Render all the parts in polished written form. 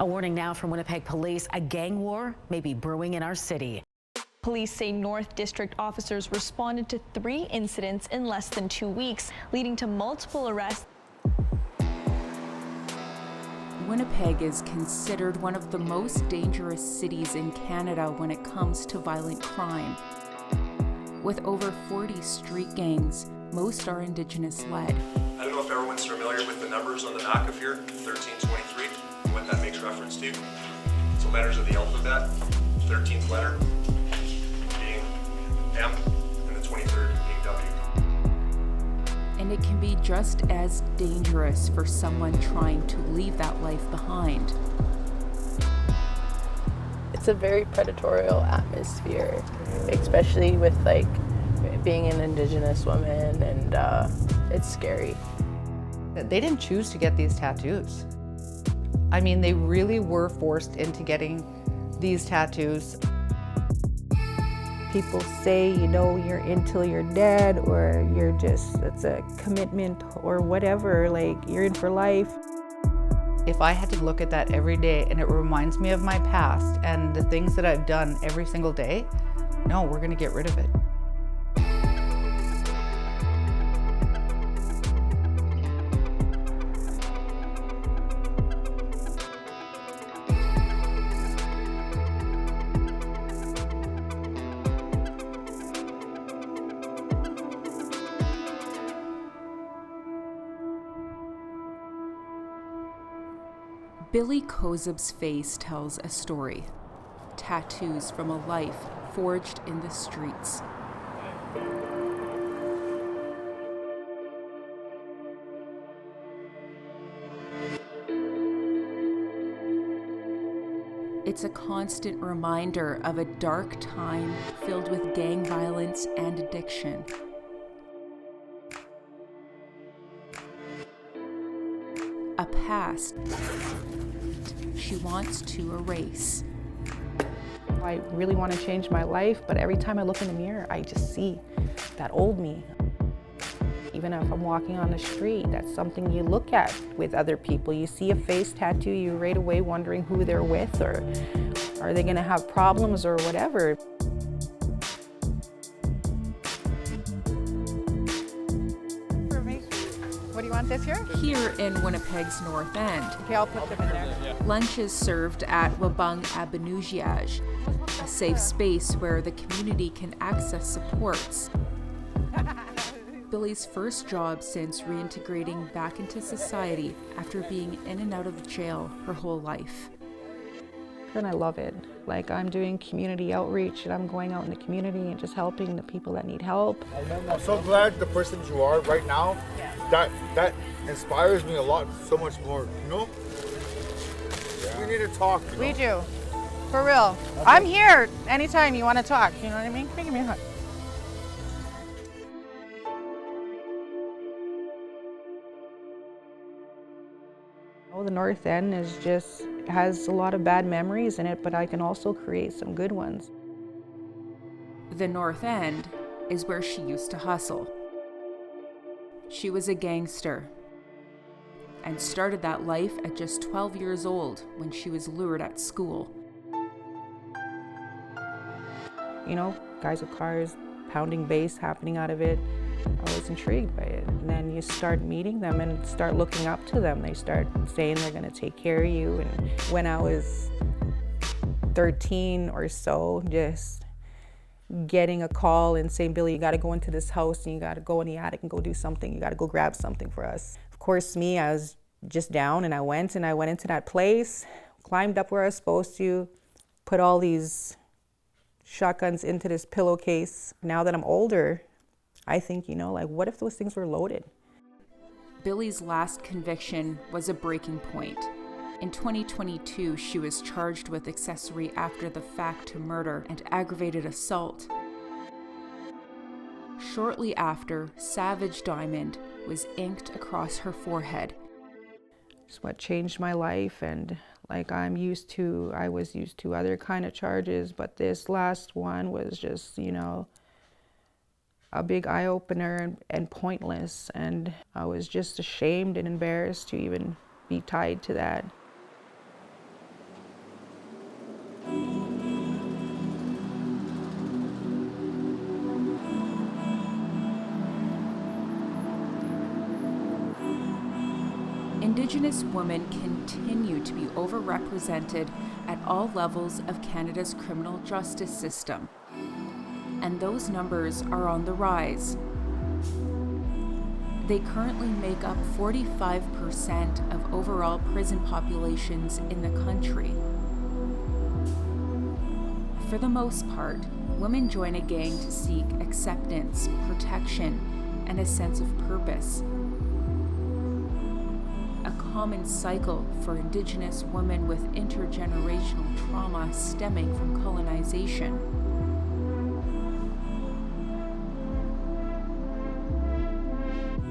A warning now from Winnipeg police, a gang war may be brewing in our city. Police say North District officers responded to 3 incidents in less than 2 weeks, leading to multiple arrests. Winnipeg is considered one of the most dangerous cities in Canada when it comes to violent crime. With over 40 street gangs, most are Indigenous-led. I don't know if everyone's familiar with the numbers on the back of here, 1323, and what that makes reference to. So letters of the alphabet, 13th letter being M, and the 23rd being W. And it can be just as dangerous for someone trying to leave that life behind. It's a very predatory atmosphere, especially with like being an Indigenous woman, and it's scary. They didn't choose to get these tattoos. I mean, they really were forced into getting these tattoos. People say, you know, you're in till you're dead, or you're just, it's a commitment or whatever, like you're in for life. If I had to look at that every day and it reminds me of my past and the things that I've done every single day, no, we're gonna get rid of it. Billy Kozub's face tells a story. Tattoos from a life forged in the streets. It's a constant reminder of a dark time filled with gang violence and addiction. A past she wants to erase. I really want to change my life, but every time I look in the mirror, I just see that old me. Even if I'm walking on the street, that's something you look at with other people. You see a face tattoo, you're right away wondering who they're with, or are they going to have problems or whatever. What do you want this here? Here in Winnipeg's North End, Okay, I'll put them in there. lunch is served at Wabung Abenugiage, a safe space where the community can access supports. Billy's first job since reintegrating back into society after being in and out of jail her whole life. And I love it. Like, I'm doing community outreach, and I'm going out in the community and just helping the people that need help. I'm so glad the person you are right now. That inspires me a lot, so much more, you know? Yeah. We need to talk. You know? We do, for real. I'm here anytime you want to talk, you know what I mean? Give me a hug. Oh, the North End is just has a lot of bad memories in it, but I can also create some good ones. The North End is where she used to hustle. She was a gangster and started that life at just 12 years old when she was lured at school. You know, guys with cars, pounding bass happening out of it. I was intrigued by it. And then you start meeting them and start looking up to them. They start saying they're going to take care of you. And when I was 13 or so, just getting a call and saying, Billy, you got to go into this house and you got to go in the attic and go do something. You got to go grab something for us. Of course, me, I was just down, and I went into that place, climbed up where I was supposed to, put all these shotguns into this pillowcase. Now that I'm older, I think, you know, like, what if those things were loaded? Billy's last conviction was a breaking point. In 2022, she was charged with accessory after the fact to murder and aggravated assault. Shortly after, Savage Diamond was inked across her forehead. It's what changed my life, and like I was used to other kind of charges, but this last one was just, you know, a big eye-opener and pointless, and I was just ashamed and embarrassed to even be tied to that. Indigenous women continue to be overrepresented at all levels of Canada's criminal justice system, and those numbers are on the rise. They currently make up 45% of overall prison populations in the country. For the most part, women join a gang to seek acceptance, protection, and a sense of purpose. A common cycle for Indigenous women with intergenerational trauma stemming from colonization.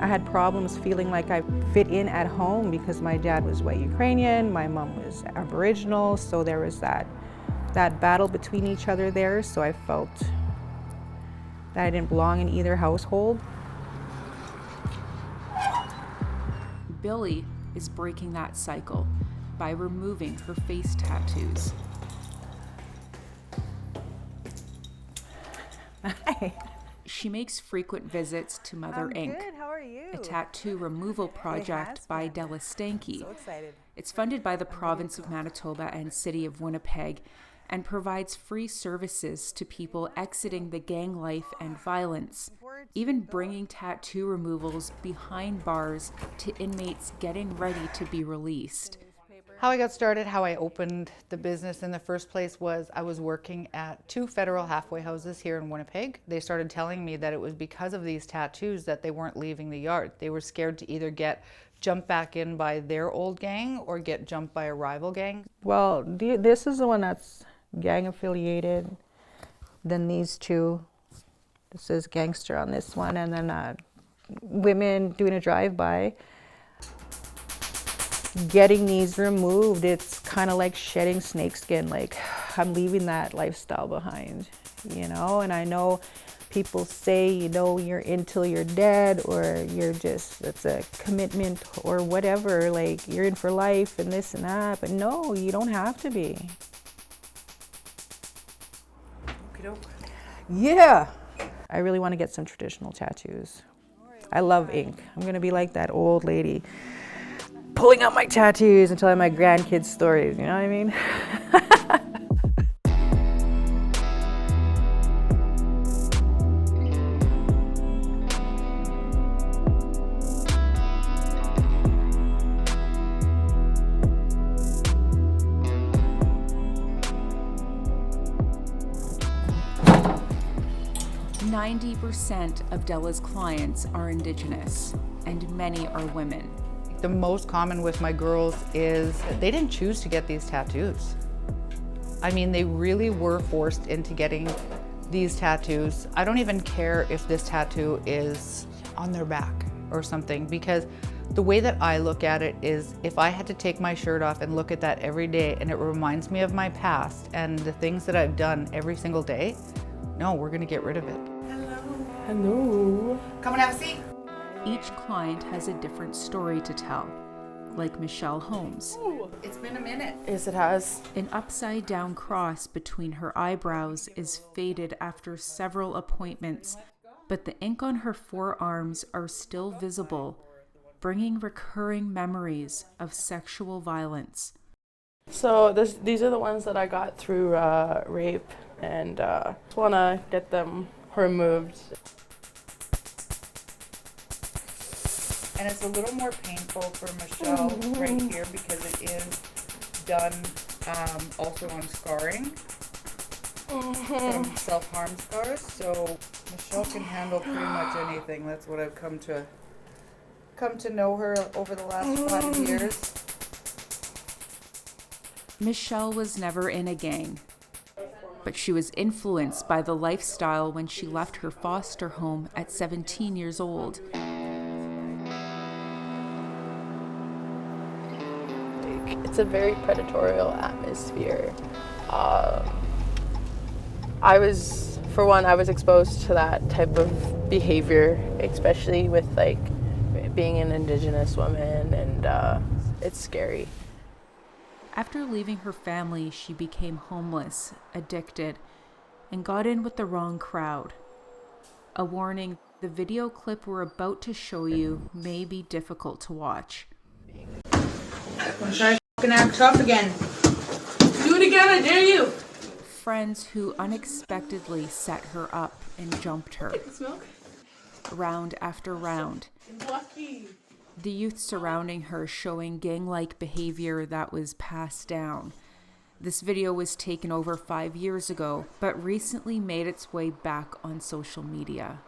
I had problems feeling like I fit in at home because my dad was white Ukrainian, my mom was Aboriginal, so there was that battle between each other there, so I felt that I didn't belong in either household. Billy is breaking that cycle by removing her face tattoos. Hi. She makes frequent visits to Mother Inc., Good. How are you? a tattoo removal project by Della Stanky. So excited. It's funded by the province of Manitoba and city of Winnipeg and provides free services to people exiting the gang life and violence, even bringing tattoo removals behind bars to inmates getting ready to be released. How I got started, how I opened the business in the first place was I was working at 2 federal halfway houses here in Winnipeg. They started telling me that it was because of these tattoos that they weren't leaving the yard. They were scared to either get jumped back in by their old gang or get jumped by a rival gang. Well, this is the one that's gang affiliated. Then these two, this is gangster on this one, and then women doing a drive-by. Getting these removed, it's kind of like shedding snakeskin. Like, I'm leaving that lifestyle behind, you know? And I know people say, you know, you're in till you're dead, or you're just, it's a commitment or whatever, like you're in for life and this and that, but no, you don't have to be. Yeah. I really want to get some traditional tattoos. I love ink. I'm going to be like that old lady, pulling out my tattoos and telling my grandkids stories, you know what I mean? 90% of Della's clients are Indigenous, and many are women. The most common with my girls is they didn't choose to get these tattoos. I mean, they really were forced into getting these tattoos. I don't even care if this tattoo is on their back or something, because the way that I look at it is, if I had to take my shirt off and look at that every day and it reminds me of my past and the things that I've done every single day, no, we're gonna get rid of it. Hello. Come and have a seat. Each client has a different story to tell, like Michelle Holmes. It's been a minute. Yes, it has. An upside-down cross between her eyebrows is faded after several appointments, but the ink on her forearms are still visible, bringing recurring memories of sexual violence. So these are the ones that I got through rape, and just want to get them removed. And it's a little more painful for Michelle right here because it is done also on scarring from self-harm scars. So Michelle can handle pretty much anything. That's what I've come to know her over the last 5 years. Michelle was never in a gang, but she was influenced by the lifestyle when she left her foster home at 17 years old. It's a very predatory atmosphere. I was exposed to that type of behavior, especially with like being an Indigenous woman, and it's scary. After leaving her family, she became homeless, addicted, and got in with the wrong crowd. A warning, the video clip we're about to show you may be difficult to watch. I'm trying to fucking act tough again. Do it again, I dare you. Friends who unexpectedly set her up and jumped her. Round after round. Lucky. The youth surrounding her showing gang-like behavior that was passed down. This video was taken over 5 years ago, but recently made its way back on social media.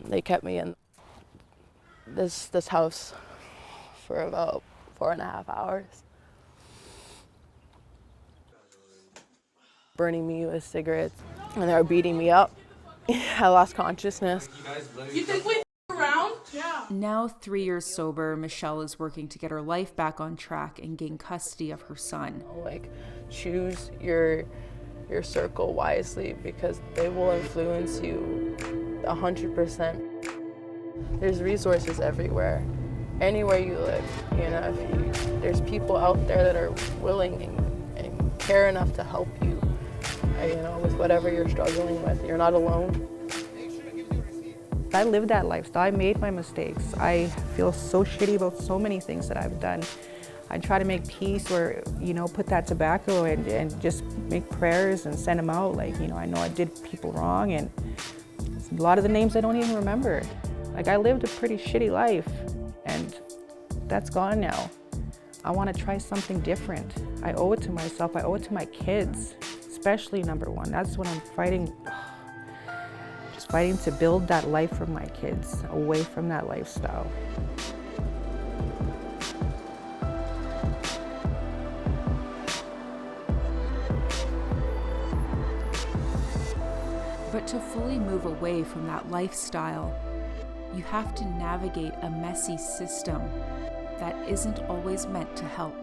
They kept me in this house for about 4.5 hours. Burning me with cigarettes, and they were beating me up. I lost consciousness. You think we around? Yeah. Now 3 years sober, Michelle is working to get her life back on track and gain custody of her son. Like, choose your circle wisely, because they will influence you 100%. There's resources everywhere, anywhere you live. You know, there's people out there that are willing and care enough to help you. You know, with whatever you're struggling with, you're not alone. I lived that lifestyle. I made my mistakes. I feel so shitty about so many things that I've done. I try to make peace, or, you know, put that tobacco and just make prayers and send them out. Like, you know I did people wrong, and a lot of the names I don't even remember. Like, I lived a pretty shitty life, and that's gone now. I want to try something different. I owe it to myself. I owe it to my kids, especially number one. That's what I'm fighting. Just fighting to build that life for my kids, away from that lifestyle. But to fully move away from that lifestyle, you have to navigate a messy system that isn't always meant to help.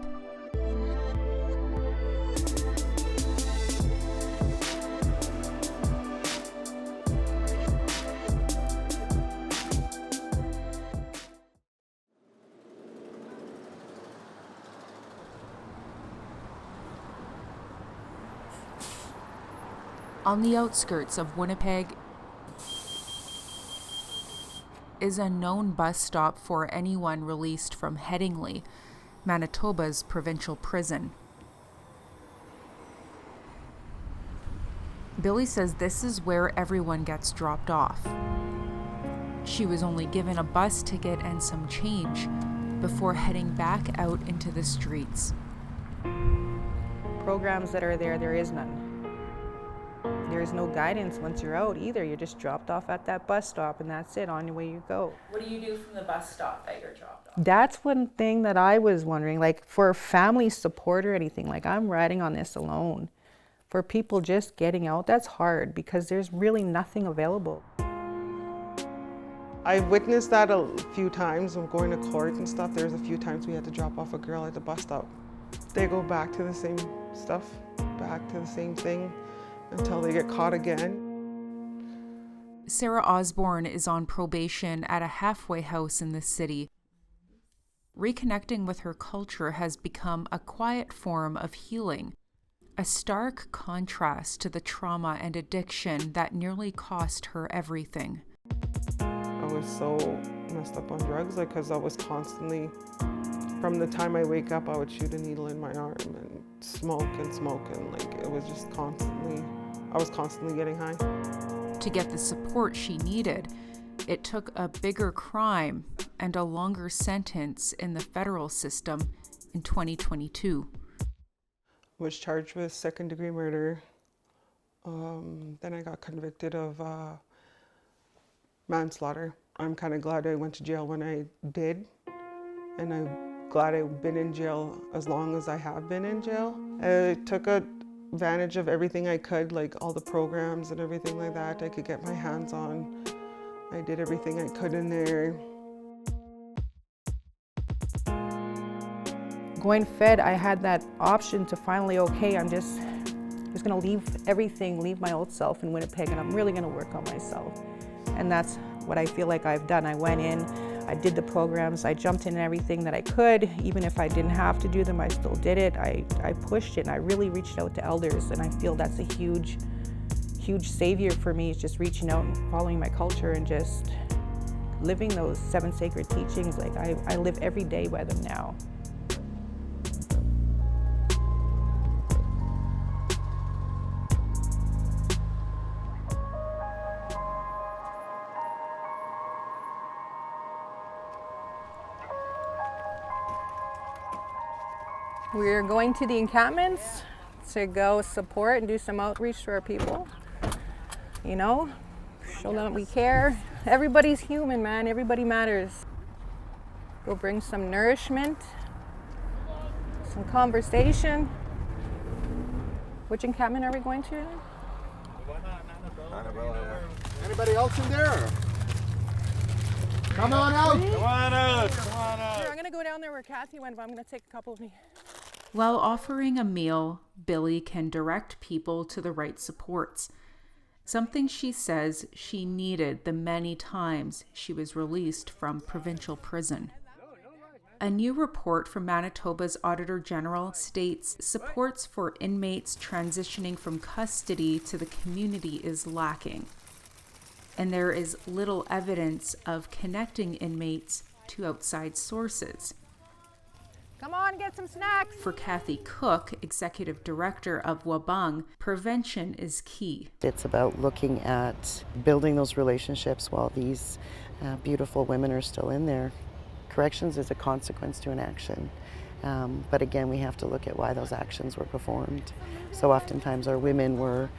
On the outskirts of Winnipeg is a known bus stop for anyone released from Headingley, Manitoba's provincial prison. Billy says this is where everyone gets dropped off. She was only given a bus ticket and some change before heading back out into the streets. Programs that are there is none. There's no guidance once you're out either. You're just dropped off at that bus stop, and that's it, on your way you go. What do you do from the bus stop that you're dropped off? That's one thing that I was wondering, like, for family support or anything, like, I'm riding on this alone. For people just getting out, that's hard, because there's really nothing available. I've witnessed that a few times when going to court and stuff. There's a few times we had to drop off a girl at the bus stop. They go back to the same stuff, back to the same thing, until they get caught again. Sarah Osborne is on probation at a halfway house in the city. Reconnecting with her culture has become a quiet form of healing, a stark contrast to the trauma and addiction that nearly cost her everything. I was so messed up on drugs, like, because I was constantly, from the time I wake up, I would shoot a needle in my arm and smoke, like, it was just constantly, I was constantly getting high. To get the support she needed, it took a bigger crime and a longer sentence in the federal system in 2022. Was charged with second-degree murder. Then I got convicted of manslaughter. I'm kind of glad I went to jail when I did, and I'm glad I've been in jail as long as I have been in jail. I took advantage of everything I could, like all the programs and everything like that I could get my hands on. I did everything I could in there. Going Fed, I had that option to finally, okay, I'm just gonna leave everything, leave my old self in Winnipeg, and I'm really gonna work on myself. And that's what I feel like I've done. I went in, I did the programs, I jumped in everything that I could. Even if I didn't have to do them, I still did it. I pushed it, and I really reached out to elders, and I feel that's a huge huge savior for me is just reaching out and following my culture and just living those 7 sacred teachings. Like I live every day by them now. We're going to the encampments to go support and do some outreach to our people. You know, show them that we care. Everybody's human, man. Everybody matters. Go bring some nourishment, some conversation. Which encampment are we going to? Anybody else in there? Come on out! Come on out! Come on out! Here, I'm gonna go down there where Kathy went, but I'm gonna take a couple of me. While offering a meal, Billy can direct people to the right supports, something she says she needed the many times she was released from provincial prison. A new report from Manitoba's Auditor General states supports for inmates transitioning from custody to the community is lacking, and there is little evidence of connecting inmates to outside sources. Come on, get some snacks. For Kathy Cook, Executive Director of Wabung, prevention is key. It's about looking at building those relationships while these beautiful women are still in there. Corrections is a consequence to an action. But again, we have to look at why those actions were performed. So oftentimes our women were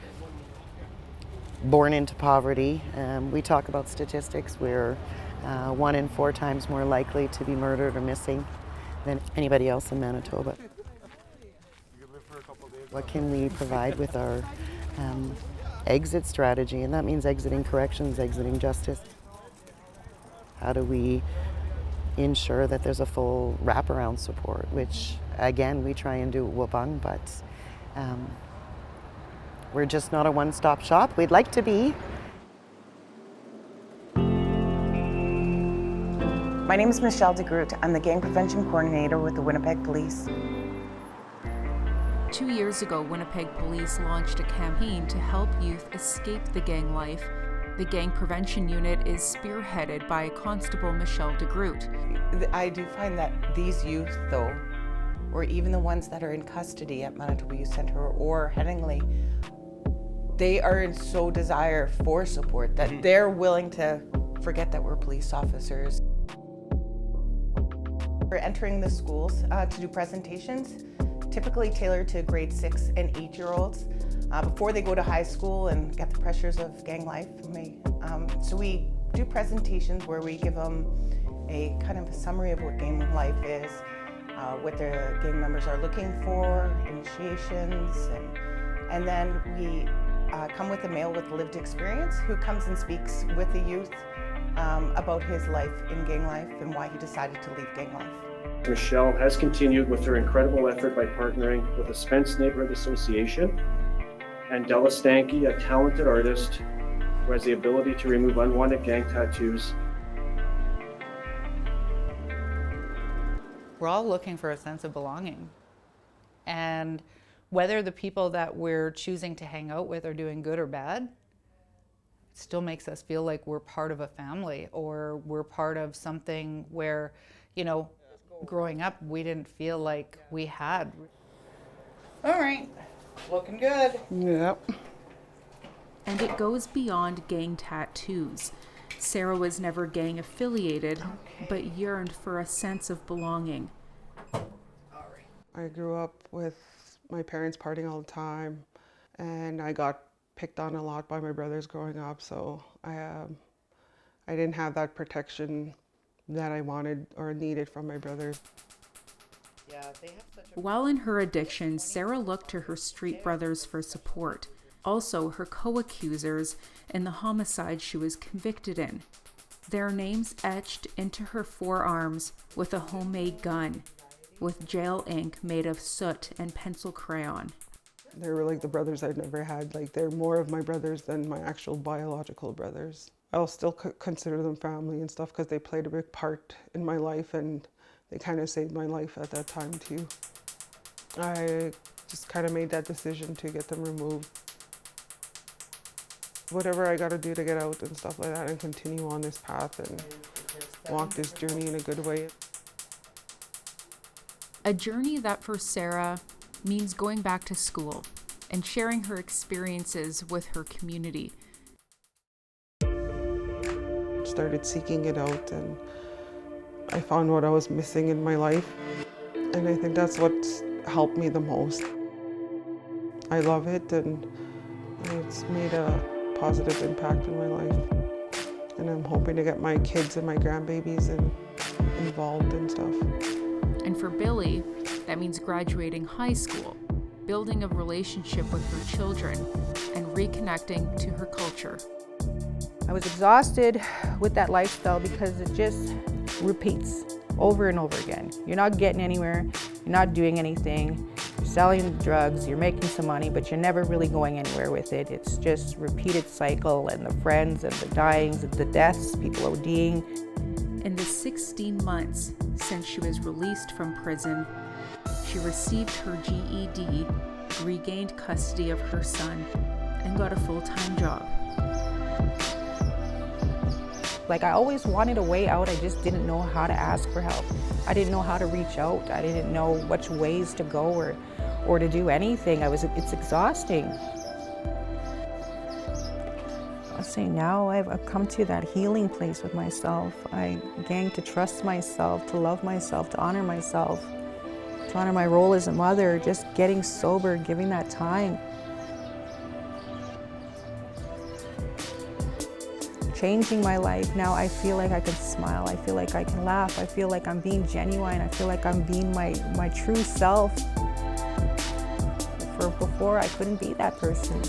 born into poverty. We talk about statistics. We're 1 in 4 times more likely to be murdered or missing than anybody else in Manitoba. What can we provide with our exit strategy? And that means exiting corrections, exiting justice. How do we ensure that there's a full wraparound support, which again, we try and do at Wabung, but we're just not a one-stop shop. We'd like to be. My name is Michelle DeGroot. I'm the Gang Prevention Coordinator with the Winnipeg Police. 2 years ago, Winnipeg Police launched a campaign to help youth escape the gang life. The Gang Prevention Unit is spearheaded by Constable Michelle DeGroot. I do find that these youth, though, or even the ones that are in custody at Manitoba Youth Centre or Headingley, they are in so desire for support that they're willing to forget that we're police officers. We're entering the schools to do presentations, typically tailored to grade 6 and 8-year-olds before they go to high school and get the pressures of gang life. So we do presentations where we give them a kind of a summary of what gang life is, what their gang members are looking for, initiations, and then we come with a male with lived experience who comes and speaks with the youth about his life in gang life and why he decided to leave gang life. Michelle has continued with her incredible effort by partnering with the Spence Neighborhood Association and Della Stanky, a talented artist who has the ability to remove unwanted gang tattoos. We're all looking for a sense of belonging. And whether the people that we're choosing to hang out with are doing good or bad, it still makes us feel like we're part of a family or we're part of something where, you know, growing up, we didn't feel like we had. All right, looking good. Yep. And it goes beyond gang tattoos. Sarah was never gang affiliated, but yearned for a sense of belonging. I grew up with my parents partying all the time, and I got picked on a lot by my brothers growing up, so I didn't have that protection that I wanted or needed from my brothers. Yeah, they have such a... While in her addiction, Sarah looked to her street brothers for support, also her co-accusers in the homicide she was convicted in. Their names etched into her forearms with a homemade gun, with jail ink made of soot and pencil crayon. They were like the brothers I'd never had. Like, they're more of my brothers than my actual biological brothers. I'll still consider them family and stuff because they played a big part in my life and they kind of saved my life at that time too. I just kind of made that decision to get them removed. Whatever I got to do to get out and stuff like that and continue on this path and walk this journey in a good way. A journey that for Sarah means going back to school and sharing her experiences with her community. Started seeking it out and I found what I was missing in my life. And I think that's what's helped me the most. I love it and it's made a positive impact in my life. And I'm hoping to get my kids and my grandbabies involved and stuff. And for Billy, that means graduating high school, building a relationship with her children, and reconnecting to her culture. I was exhausted with that lifestyle because it just repeats over and over again. You're not getting anywhere, you're not doing anything, you're selling drugs, you're making some money, but you're never really going anywhere with it. It's just repeated cycle, and the friends and the dyings and the deaths, people ODing. In the 16 months since she was released from prison, she received her GED, regained custody of her son, and got a full-time job. Like, I always wanted a way out, I just didn't know how to ask for help. I didn't know how to reach out. I didn't know which ways to go or to do anything. It's exhausting. I say now I've come to that healing place with myself. I began to trust myself, to love myself, to honor myself, to honor my role as a mother, just getting sober, giving that time. Changing my life. Now I feel like I can smile, I feel like I can laugh, I feel like I'm being genuine, I feel like I'm being my true self. For before, I couldn't be that person.